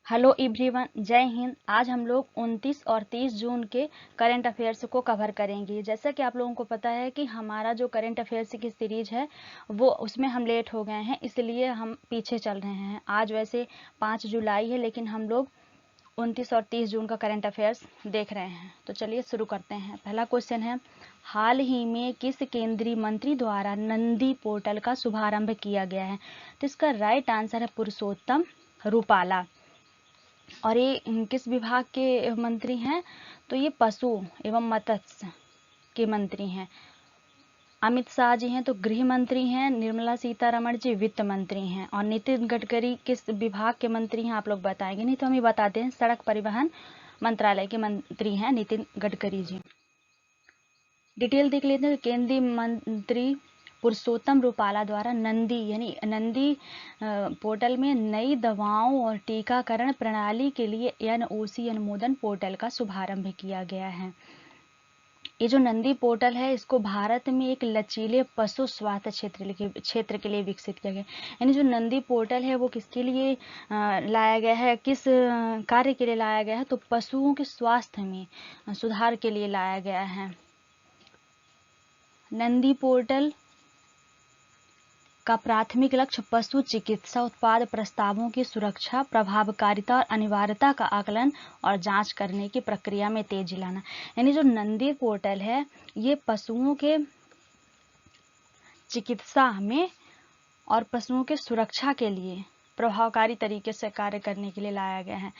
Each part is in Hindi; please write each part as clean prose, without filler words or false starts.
हेलो एवरीवन, जय हिंद। आज हम लोग 29 और 30 जून के करंट अफेयर्स को कवर करेंगे। जैसा कि आप लोगों को पता है कि हमारा जो करंट अफेयर्स की सीरीज है वो उसमें हम लेट हो गए हैं, इसलिए हम पीछे चल रहे हैं। आज वैसे 5 जुलाई है, लेकिन हम लोग 29 और 30 जून का करंट अफेयर्स देख रहे हैं। तो चलिए शुरू करते हैं। पहला क्वेश्चन है, हाल ही में किस केंद्रीय मंत्री द्वारा नंदी पोर्टल का शुभारंभ किया गया है? तो इसका राइट आंसर है पुरुषोत्तम रूपाला। और ये किस विभाग के मंत्री हैं? तो ये पशु एवं मत्स्य के मंत्री हैं। अमित शाह जी हैं तो गृह मंत्री हैं, निर्मला सीतारमण जी वित्त मंत्री हैं, और नितिन गडकरी किस विभाग के मंत्री हैं आप लोग बताएंगे? नहीं तो हम ही बताते हैं, सड़क परिवहन मंत्रालय के मंत्री हैं नितिन गडकरी जी। डिटेल देख लेते हैं। केंद्रीय मंत्री पुरुषोत्तम रूपाला द्वारा नंदी यानी नंदी पोर्टल में नई दवाओं और टीकाकरण प्रणाली के लिए एनओसी अनुमोदन पोर्टल का शुभारंभ किया गया है। ये जो नंदी पोर्टल है इसको भारत में एक लचीले पशु स्वास्थ्य क्षेत्र के लिए विकसित किया गया। यानी जो नंदी पोर्टल है वो किसके लिए लाया गया है, किस कार्य के लिए लाया गया है? तो पशुओं के स्वास्थ्य में सुधार के लिए लाया गया है। नंदी पोर्टल का प्राथमिक लक्ष्य पशु चिकित्सा उत्पाद प्रस्तावों की सुरक्षा, प्रभावकारिता और अनिवार्यता का आकलन और जांच करने की प्रक्रिया में तेजी लाना। यानी जो नंदी पोर्टल है ये पशुओं के चिकित्सा में और पशुओं के सुरक्षा के लिए प्रभावकारी तरीके से कार्य करने के लिए लाया गया है।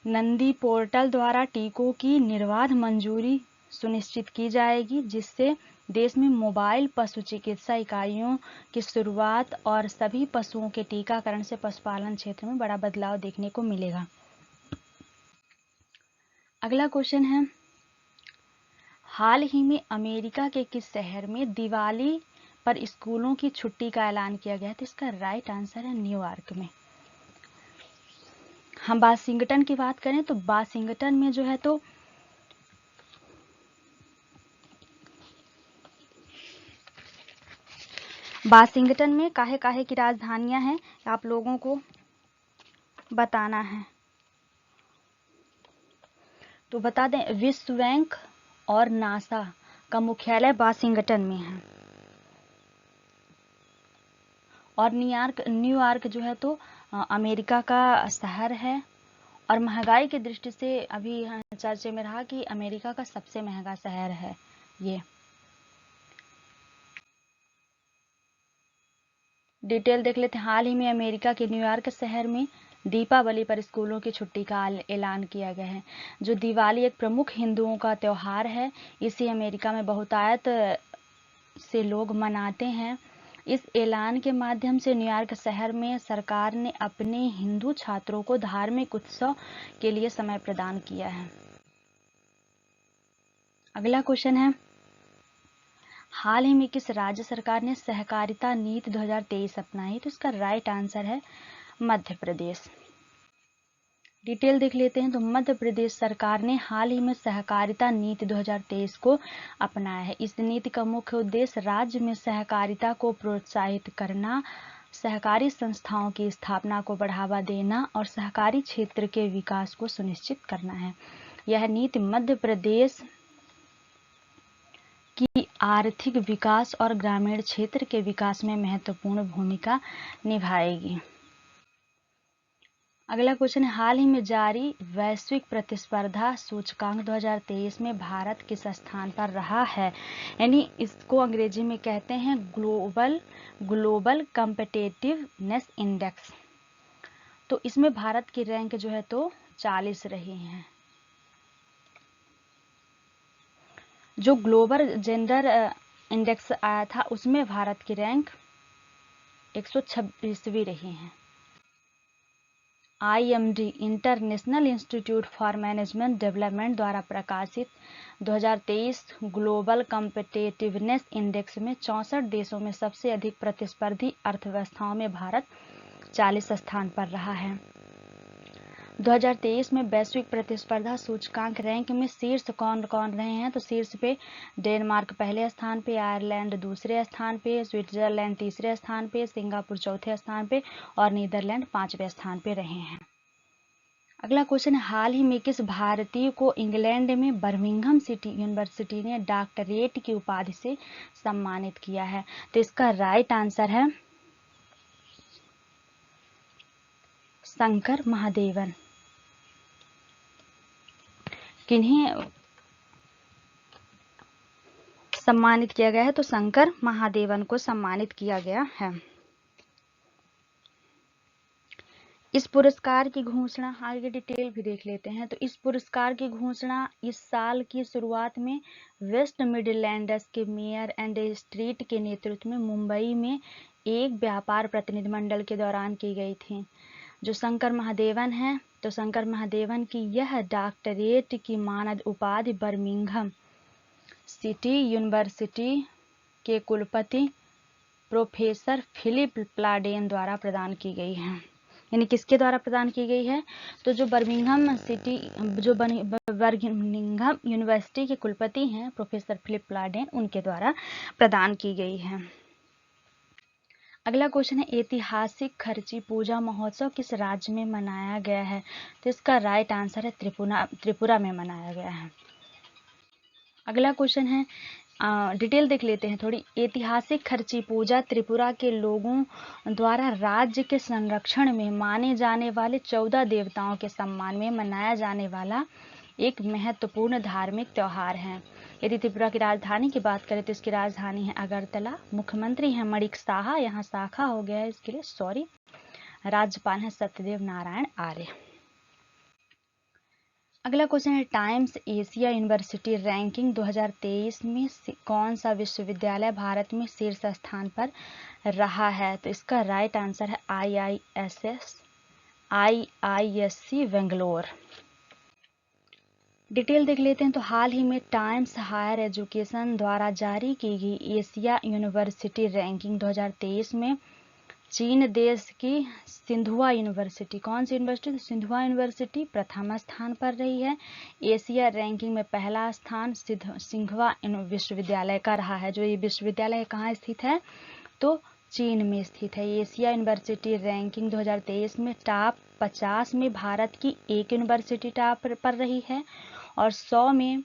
नंदी पोर्टल द्वारा टीकों की निर्बाध मंजूरी सुनिश्चित की जाएगी, जिससे देश में मोबाइल पशु चिकित्सा इकाइयों की शुरुआत और सभी पशुओं के टीकाकरण से पशुपालन क्षेत्र में बड़ा बदलाव देखने को मिलेगा। अगला क्वेश्चन है, हाल ही में अमेरिका के किस शहर में दिवाली पर स्कूलों की छुट्टी का ऐलान किया गया है? तो इसका राइट आंसर है न्यूयॉर्क में। हम वाशिंगटन की बात करें तो वाशिंगटन में जो है तो वाशिंगटन में काहे काहे की राजधानियां हैं आप लोगों को बताना है। तो बता दें, विश्व बैंक और नासा का मुख्यालय वाशिंगटन में है। और न्यूयॉर्क जो है तो अमेरिका का शहर है। और महंगाई की दृष्टि से अभी चर्चे में रहा कि अमेरिका का सबसे महंगा शहर है ये। डिटेल देख लेते हैं। हाल ही में अमेरिका के न्यूयॉर्क शहर में दीपावली पर स्कूलों की छुट्टी का ऐलान किया गया है। जो दिवाली एक प्रमुख हिंदुओं का त्यौहार है, इसे अमेरिका में बहुतायत से लोग मनाते हैं। इस ऐलान के माध्यम से न्यूयॉर्क शहर में सरकार ने अपने हिंदू छात्रों को धार्मिक उत्सव के लिए समय प्रदान किया है। अगला क्वेश्चन है, हाल ही में किस राज्य सरकार ने सहकारिता नीति 2023 अपनाई? तो इसका राइट आंसर है मध्य प्रदेश। डिटेल देख लेते हैं। तो मध्य प्रदेश सरकार ने हाल ही में सहकारिता नीति 2023 को अपनाया है। इस नीति का मुख्य उद्देश्य राज्य में सहकारिता को प्रोत्साहित करना, सहकारी संस्थाओं की स्थापना को बढ़ावा देना और सहकारी क्षेत्र के विकास को सुनिश्चित करना है। यह नीति मध्य प्रदेश की आर्थिक विकास और ग्रामीण क्षेत्र के विकास में महत्वपूर्ण भूमिका निभाएगी। अगला क्वेश्चन है, हाल ही में जारी वैश्विक प्रतिस्पर्धा सूचकांक 2023 में भारत किस स्थान पर रहा है? यानी इसको अंग्रेजी में कहते हैं ग्लोबल कॉम्पिटिटिवनेस इंडेक्स। तो इसमें भारत की रैंक जो है तो 40 रही है। जो ग्लोबल जेंडर इंडेक्स आया था उसमें भारत की रैंक 126वीं रही है। IMD international institute for management development द्वारा प्रकाशित 2023 ग्लोबल कॉम्पिटिटिवनेस इंडेक्स में 64 देशों में सबसे अधिक प्रतिस्पर्धी अर्थव्यवस्थाओं में भारत 40 स्थान पर रहा है। 2023 में वैश्विक प्रतिस्पर्धा सूचकांक रैंक में शीर्ष कौन कौन रहे हैं? तो शीर्ष पे डेनमार्क पहले स्थान पे, आयरलैंड दूसरे स्थान पे, स्विट्जरलैंड तीसरे स्थान पे, सिंगापुर चौथे स्थान पे और नीदरलैंड 5वें स्थान पे रहे हैं। अगला क्वेश्चन है, हाल ही में किस भारतीय को इंग्लैंड में बर्मिंघम सिटी यूनिवर्सिटी ने डॉक्टरेट की उपाधि से सम्मानित किया है? तो इसका राइट आंसर है शंकर महादेवन। किन्हें सम्मानित किया गया है? तो शंकर महादेवन को सम्मानित किया गया है। इस पुरस्कार की घोषणा, आगे डिटेल भी देख लेते हैं। तो इस पुरस्कार की घोषणा इस साल की शुरुआत में वेस्ट मिडलैंड्स के मेयर एंड स्ट्रीट के नेतृत्व में मुंबई में एक व्यापार प्रतिनिधिमंडल के दौरान की गई थी। जो शंकर महादेवन है, तो शंकर महादेवन की यह डॉक्टरेट की मानद उपाधि बर्मिंघम सिटी यूनिवर्सिटी के कुलपति प्रोफेसर फिलिप प्लाडेन द्वारा प्रदान की गई है। यानी किसके द्वारा प्रदान की गई है? तो जो बर्मिंघम यूनिवर्सिटी के कुलपति हैं प्रोफेसर फिलिप प्लाडेन, उनके द्वारा प्रदान की गई है। अगला क्वेश्चन है, ऐतिहासिक खर्ची पूजा महोत्सव किस राज्य में मनाया गया है? तो इसका राइट आंसर है त्रिपुरा में मनाया गया है। अगला क्वेश्चन है, डिटेल देख लेते हैं थोड़ी। ऐतिहासिक खर्ची पूजा त्रिपुरा के लोगों द्वारा राज्य के संरक्षण में माने जाने वाले 14 देवताओं के सम्मान में मनाया जाने वाला एक महत्वपूर्ण धार्मिक त्योहार है। यदि त्रिपुरा की राजधानी की बात करें तो इसकी राजधानी है अगरतला। मुख्यमंत्री है मणिक साहा, यहाँ शाखा हो गया है इसके लिए, सॉरी। राज्यपाल है सत्यदेव नारायण आर्य। अगला क्वेश्चन है, टाइम्स एशिया यूनिवर्सिटी रैंकिंग 2023 में कौन सा विश्वविद्यालय भारत में शीर्ष स्थान पर रहा है? तो इसका राइट आंसर है IISc बेंगलोर। डिटेल देख लेते हैं। तो हाल ही में टाइम्स हायर एजुकेशन द्वारा जारी की गई एशिया यूनिवर्सिटी रैंकिंग 2023 में चीन देश की सिंधुआ यूनिवर्सिटी, कौन सी यूनिवर्सिटी? सिंधुआ यूनिवर्सिटी प्रथम स्थान पर रही है। एशिया रैंकिंग में पहला स्थान सिंधुआ विश्वविद्यालय का रहा है। जो ये विश्वविद्यालय कहाँ स्थित है? तो चीन में स्थित है। एशिया यूनिवर्सिटी रैंकिंग 2023 में टॉप 50 में भारत की एक यूनिवर्सिटी टॉप पर रही है और 100 में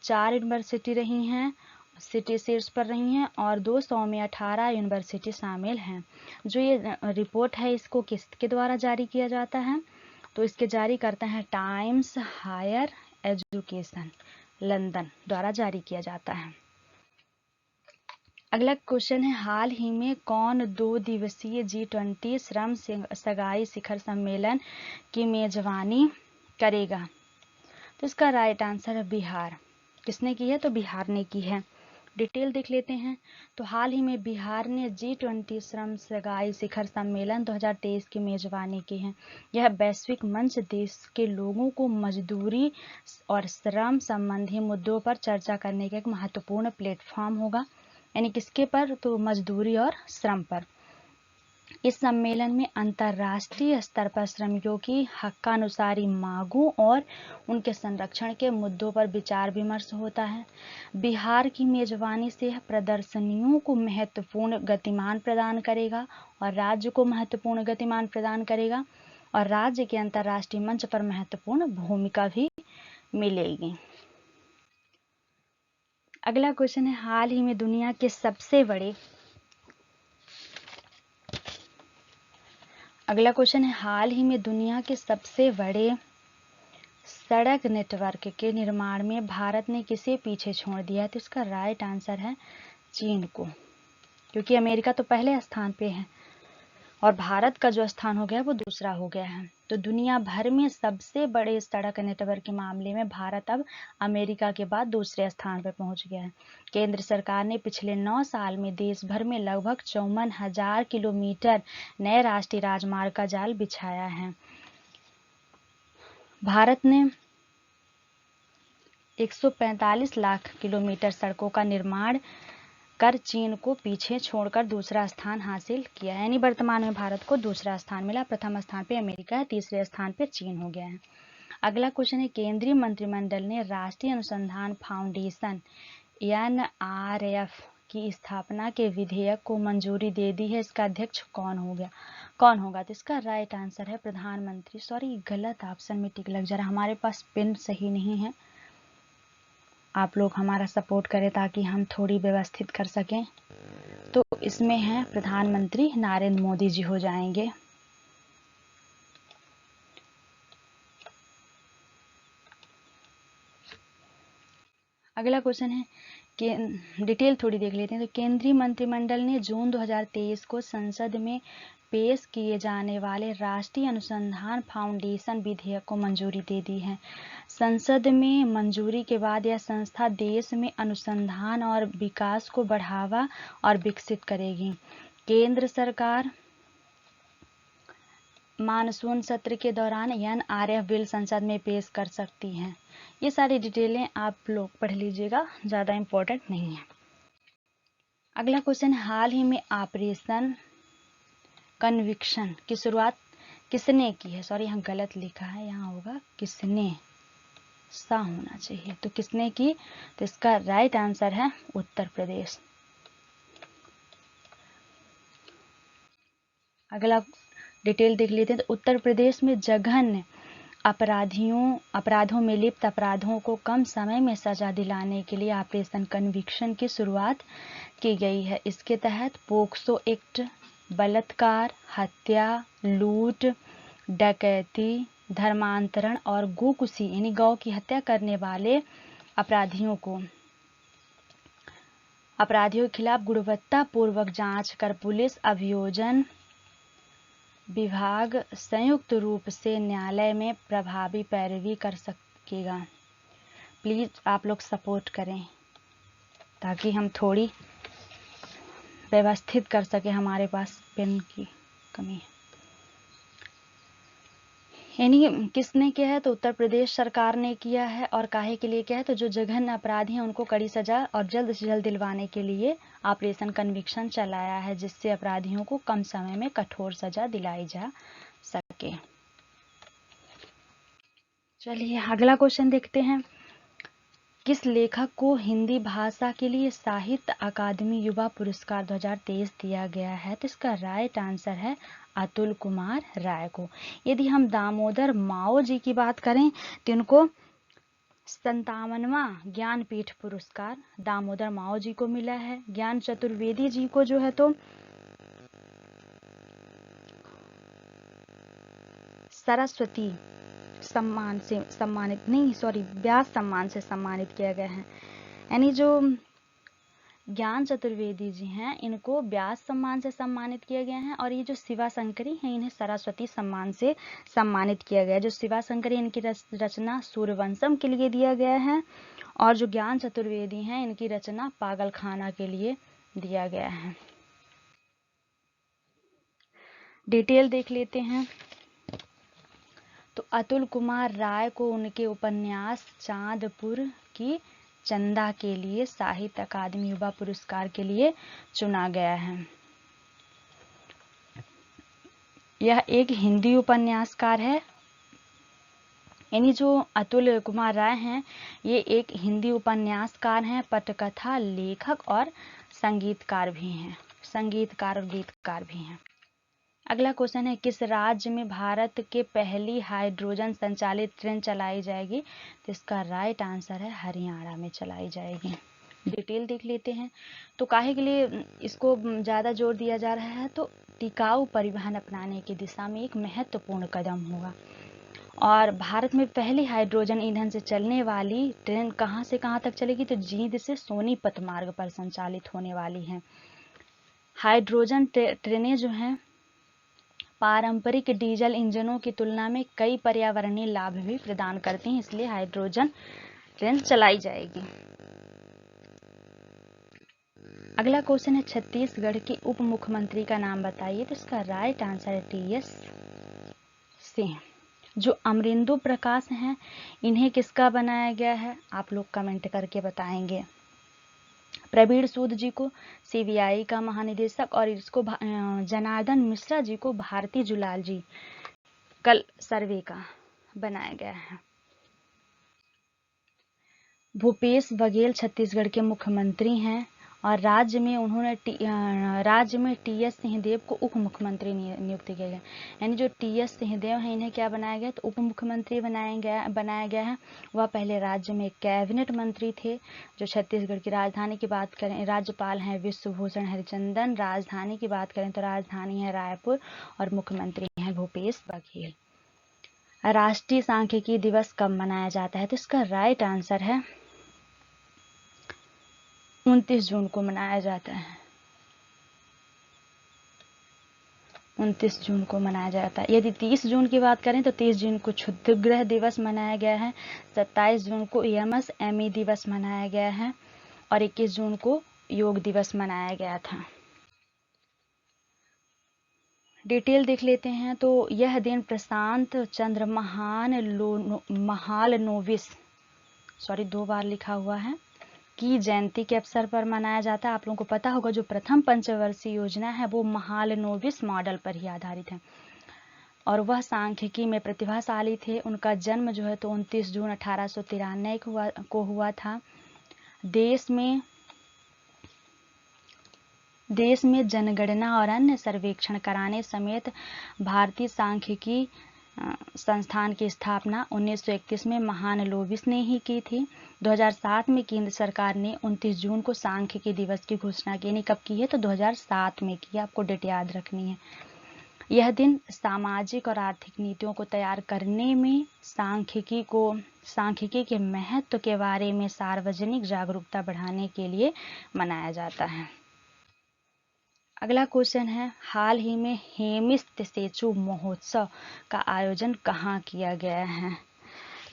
4 यूनिवर्सिटी रही हैं, सिटी शीर्ष पर रही हैं, और 200 में 18 यूनिवर्सिटी शामिल हैं। जो ये रिपोर्ट है इसको किसके द्वारा जारी किया जाता है? तो इसके जारी करते हैं टाइम्स हायर एजुकेशन लंदन द्वारा जारी किया जाता है। अगला क्वेश्चन है, हाल ही में कौन 2 दिवसीय G20 श्रम सगाई शिखर सम्मेलन की मेजबानी करेगा? तो इसका राइट आंसर है बिहार। किसने की है? तो बिहार ने की है। डिटेल देख लेते हैं। तो हाल ही में बिहार ने G20 श्रम सगाई शिखर सम्मेलन 2023 की मेजबानी की है। यह वैश्विक मंच देश के लोगों को मजदूरी और श्रम संबंधी मुद्दों पर चर्चा करने का एक महत्वपूर्ण प्लेटफॉर्म होगा। यानी किसके पर? तो मजदूरी और श्रम पर। इस सम्मेलन में अंतर्राष्ट्रीय स्तर पर श्रमिकों की हक्कानुसारी मांगों और उनके संरक्षण के मुद्दों पर विचार विमर्श होता है। बिहार की मेजबानी से प्रदर्शनियों को महत्वपूर्ण गतिमान प्रदान करेगा और राज्य को महत्वपूर्ण गतिमान प्रदान करेगा और राज्य के अंतर्राष्ट्रीय मंच पर महत्वपूर्ण भूमिका भी मिलेगी। अगला क्वेश्चन है, हाल ही में दुनिया के सबसे बड़े अगला क्वेश्चन है, हाल ही में दुनिया के सबसे बड़े सड़क नेटवर्क के निर्माण में भारत ने किसे पीछे छोड़ दिया है? तो इसका राइट आंसर है चीन को, क्योंकि अमेरिका तो पहले स्थान पे है और भारत का जो स्थान हो गया वो दूसरा हो गया है। तो दुनिया भर में सबसे बड़े सड़क नेटवर्क के मामले में भारत अब अमेरिका के बाद दूसरे स्थान पर पहुंच गया है। केंद्र सरकार ने पिछले 9 साल में देश भर में लगभग 54,000 किलोमीटर नए राष्ट्रीय राजमार्ग का जाल बिछाया है। भारत ने 145 लाख किलोमीटर सड़कों का निर्माण कर चीन को पीछे छोड़कर दूसरा स्थान हासिल किया है। यानी वर्तमान में भारत को दूसरा स्थान मिला। प्रथम स्थान पे अमेरिका है, तीसरे स्थान पे चीन हो गया है। अगला क्वेश्चन है, केंद्रीय मंत्रिमंडल ने राष्ट्रीय अनुसंधान फाउंडेशन NRF की स्थापना के विधेयक को मंजूरी दे दी है। इसका अध्यक्ष कौन हो गया? कौन होगा? तो इसका राइट आंसर है प्रधानमंत्री। सॉरी, गलत ऑप्शन में टिक लग जा रहा है, हमारे पास पेन सही नहीं है। आप लोग हमारा सपोर्ट करें ताकि हम थोड़ी व्यवस्थित कर सकें। तो इसमें है प्रधानमंत्री नरेंद्र मोदी जी हो जाएंगे। अगला क्वेश्चन है कि डिटेल थोड़ी देख लेते हैं। तो केंद्रीय मंत्रिमंडल ने जून 2023 को संसद में पेश किए जाने वाले राष्ट्रीय अनुसंधान फाउंडेशन विधेयक को मंजूरी दे दी है। संसद में मंजूरी के बाद यह संस्था देश में अनुसंधान और विकास को बढ़ावा और विकसित करेगी। केंद्र सरकार मानसून सत्र के दौरान NRF बिल संसद में पेश कर सकती हैं। ये सारी डिटेलें आप लोग पढ़ लीजिएगा, ज़्यादा इम्पोर्टेंट नहीं है। अगला क्वेश्चन, हाल ही में ऑपरेशन कन्विक्शन की शुरुआत किसने की है? सॉरी, यहाँ गलत लिखा है, यहाँ होगा किसने, सा होना चाहिए। तो किसने की? तो इसका राइट आंसर है उत्तर प्रदेश। अगला डिटेल देख लेते हैं। तो उत्तर प्रदेश में जघन्य अपराधों में लिप्त अपराधों को कम समय में सजा दिलाने के लिए ऑपरेशन कन्विक्शन की शुरुआत की गई है। इसके तहत पोक्सो एक्ट, बलात्कार, हत्या, लूट, डकैती, धर्मांतरण और गोकुशी यानी गौ की हत्या करने वाले अपराधियों के खिलाफ गुणवत्तापूर्वक जांच कर पुलिस अभियोजन विभाग संयुक्त रूप से न्यायालय में प्रभावी पैरवी कर सकेगा। प्लीज आप लोग सपोर्ट करें ताकि हम थोड़ी व्यवस्थित कर सके, हमारे पास पेन की कमी है। यानी किसने किया है? तो उत्तर प्रदेश सरकार ने किया है। और काहे के लिए किया है? तो जो जघन्य अपराधी हैं उनको कड़ी सजा और जल्द से जल्द दिलवाने के लिए ऑपरेशन कन्विक्शन चलाया है, जिससे अपराधियों को कम समय में कठोर सजा दिलाई जा सके। चलिए अगला क्वेश्चन देखते हैं। किस लेखक को हिंदी भाषा के लिए साहित्य अकादमी युवा पुरस्कार 2023 दिया गया है? तो इसका राइट आंसर है अतुल कुमार राय को। यदि हम दामोदर माओ जी की बात करें तो इनको 57वां ज्ञानपीठ पुरस्कार दामोदर माओ जी को मिला है। ज्ञान चतुर्वेदी जी को जो है तो सरस्वती सम्मान से सम्मानित नहीं, सॉरी, व्यास सम्मान से सम्मानित किया गया है। यानी जो ज्ञान चतुर्वेदी जी हैं इनको व्यास सम्मान से सम्मानित किया गया है, और ये जो शिवाशंकरी हैं इन्हें सरस्वती सम्मान से सम्मानित किया गया है। जो शिवाशंकरी इनकी रचना सूर्यवंशम के लिए दिया गया है, और जो ज्ञान चतुर्वेदी हैं इनकी रचना पागलखाना के लिए दिया गया है। डिटेल देख लेते हैं। तो अतुल कुमार राय को उनके उपन्यास चांदपुर की चंदा के लिए साहित्य अकादमी युवा पुरस्कार के लिए चुना गया है। यह एक हिंदी उपन्यासकार है। यानी जो अतुल कुमार राय हैं ये एक हिंदी उपन्यासकार हैं, पटकथा लेखक और संगीतकार भी हैं, संगीतकार और गीतकार भी हैं। अगला क्वेश्चन है, किस राज्य में भारत के पहली हाइड्रोजन संचालित ट्रेन चलाई जाएगी? तो इसका राइट आंसर है हरियाणा में चलाई जाएगी। डिटेल देख लेते हैं। तो काहे के लिए इसको ज़्यादा जोर दिया जा रहा है? तो टिकाऊ परिवहन अपनाने की दिशा में एक महत्वपूर्ण कदम होगा। और भारत में पहली हाइड्रोजन ईंधन से चलने वाली ट्रेन कहाँ से कहाँ तक चलेगी? तो जींद से सोनीपत मार्ग पर संचालित होने वाली है। हाइड्रोजन ट्रेनें जो हैं पारंपरिक डीजल इंजनों की तुलना में कई पर्यावरणीय लाभ भी प्रदान करती हैं, इसलिए हाइड्रोजन ट्रेन चलाई जाएगी। अगला क्वेश्चन है, छत्तीसगढ़ के उप मुख्यमंत्री का नाम बताइए? तो इसका राइट आंसर है TS सिंह। जो अमरिंदु प्रकाश हैं इन्हें किसका बनाया गया है? आप लोग कमेंट करके बताएंगे। प्रवीण सूद जी को CBI का महानिदेशक, और इसको जनार्दन मिश्रा जी को भारती जुलाल जी कल सर्वे का बनाया गया है। भूपेश बघेल छत्तीसगढ़ के मुख्यमंत्री हैं, और राज्य में टी.एस. सिंहदेव को उप मुख्यमंत्री नियुक्त किया गया। यानी जो टी.एस. सिंहदेव हैं इन्हें क्या बनाया गया, तो उप मुख्यमंत्री बनाया गया है। वह पहले राज्य में कैबिनेट मंत्री थे। जो छत्तीसगढ़ की राजधानी की बात करें, राज्यपाल हैं विश्वभूषण हरिचंदन। राजधानी की बात करें तो राजधानी है रायपुर और मुख्यमंत्री हैं भूपेश बघेल। राष्ट्रीय सांख्यिकी दिवस कब मनाया जाता है, तो इसका राइट आंसर है 29 जून को मनाया जाता है। 29 जून को मनाया जाता है। यदि 30 जून की बात करें तो 30 जून को क्षुद्रग्रह दिवस मनाया गया है। 27 जून को एमएसएमई दिवस मनाया गया है और 21 जून को योग दिवस मनाया गया था। डिटेल देख लेते हैं। तो यह दिन प्रशांत चंद्र महालनोबिस, सॉरी 2 बार लिखा हुआ है, की जयंती के अवसर पर मनाया जाता है। आप लोगों को पता होगा जो प्रथम पंचवर्षीय योजना है वो महालनोबिस मॉडल पर ही आधारित है और वह सांख्यिकी में प्रतिभाशाली थे। उनका जन्म जो है तो 29 जून 1893 को हुआ था। देश में जनगणना और अन्य सर्वेक्षण कराने समेत भारतीय सांख्यिकी संस्थान की स्थापना 1931 में महालनोबिस ने ही की थी। 2007 में केंद्र सरकार ने 29 जून को सांख्यिकी दिवस की घोषणा की। नहीं, कब की है, तो 2007 में की। आपको डेट याद रखनी है। यह दिन सामाजिक और आर्थिक नीतियों को तैयार करने में सांख्यिकी के महत्व के बारे में सार्वजनिक जागरूकता बढ़ाने के लिए मनाया जाता है। अगला क्वेश्चन है, हाल ही में हेमिस तसेचु महोत्सव का आयोजन कहाँ किया गया है,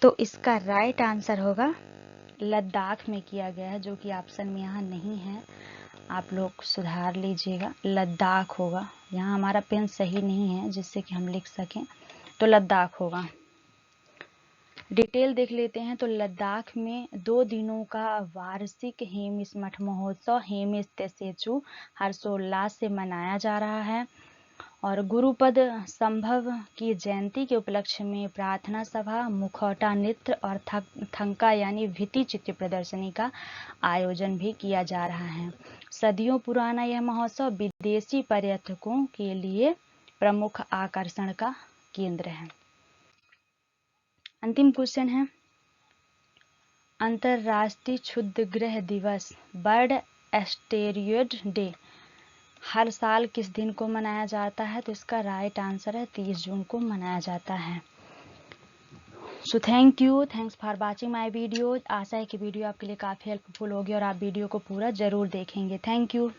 तो इसका राइट आंसर होगा लद्दाख में किया गया है, जो कि ऑप्शन में यहाँ नहीं है। आप लोग सुधार लीजिएगा, लद्दाख होगा। यहाँ हमारा पेन सही नहीं है जिससे कि हम लिख सकें, तो लद्दाख होगा। डिटेल देख लेते हैं। तो लद्दाख में 2 दिनों का वार्षिक हेमिस मठ महोत्सव हेमिस तसेचु हर्षोल्लास से मनाया जा रहा है और गुरुपद संभव की जयंती के उपलक्ष्य में प्रार्थना सभा, मुखौटा नृत्य और थंका यानी भित्ति चित्र प्रदर्शनी का आयोजन भी किया जा रहा है। सदियों पुराना यह महोत्सव विदेशी पर्यटकों के लिए प्रमुख आकर्षण का केंद्र है। अंतिम क्वेश्चन है, अंतरराष्ट्रीय क्षुद्रग्रह दिवस बर्ड एस्टेरॉयड डे हर साल किस दिन को मनाया जाता है, तो इसका राइट आंसर है 30 जून को मनाया जाता है। So thanks for watching my video. आशा है कि वीडियो आपके लिए काफ़ी हेल्पफुल होगी और आप वीडियो को पूरा जरूर देखेंगे। Thank you.